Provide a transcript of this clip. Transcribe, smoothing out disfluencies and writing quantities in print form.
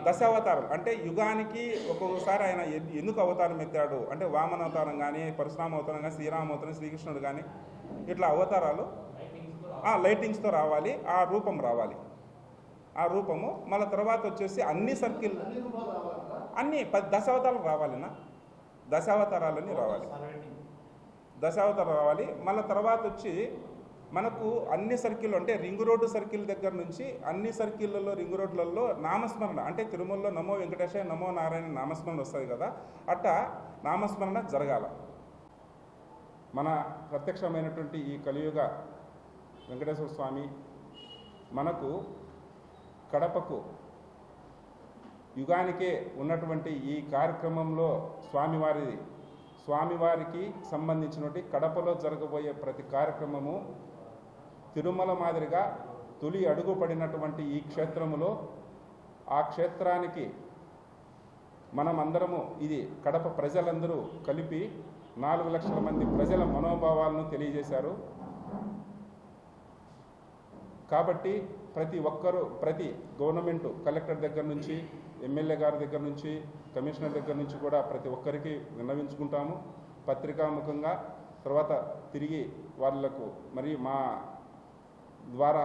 దశావతారాలు అంటే యుగానికి ఒక్కొక్కసారి ఆయన ఎందుకు అవతారం ఎత్తాడు అంటే వామన అవతారం కానీ పరశురామ అవతారం కానీ శ్రీరామ అవతారం శ్రీకృష్ణుడు కానీ ఇట్లా అవతారాలు లైటింగ్స్తో రావాలి, ఆ రూపం రావాలి. ఆ రూపము మళ్ళీ తర్వాత వచ్చేసి అన్ని సర్కిల్ అన్ని దశావతారాలు రావాలినా, దశావతారాలన్నీ రావాలి, దశావతారాలు రావాలి. మళ్ళీ తర్వాత వచ్చి మనకు అన్ని సర్కిల్ అంటే రింగ్ రోడ్డు సర్కిల్ దగ్గర నుంచి అన్ని సర్కిళ్ళలో రింగ్ రోడ్లలో నామస్మరణ అంటే తిరుమలలో నమో వెంకటేశాయ నమో నారాయణ నామస్మరణ వస్తుంది కదా, అట్టా నామస్మరణ జరగాల. మన ప్రత్యక్షమైనటువంటి ఈ కలియుగ వెంకటేశ్వర స్వామి మనకు కడపకు యుగానికే ఉన్నటువంటి ఈ కార్యక్రమంలో స్వామివారికి సంబంధించినటువంటి కడపలో జరగబోయే ప్రతి కార్యక్రమము తిరుమల మాదిరిగా తొలి అడుగు పడినటువంటి ఈ క్షేత్రములో ఆ క్షేత్రానికి మనమందరము ఇది కడప ప్రజలందరూ కలిపి 4 లక్షల మంది ప్రజల మనోభావాలను తెలియజేశారు. కాబట్టి ప్రతి ఒక్కరూ ప్రతి గవర్నమెంటు కలెక్టర్ దగ్గర నుంచి ఎమ్మెల్యే గారి దగ్గర నుంచి కమిషనర్ దగ్గర నుంచి కూడా ప్రతి ఒక్కరికి విన్నవించుకుంటాము పత్రికాముఖంగా. తర్వాత తిరిగి వాళ్ళకు మరి మా ద్వారా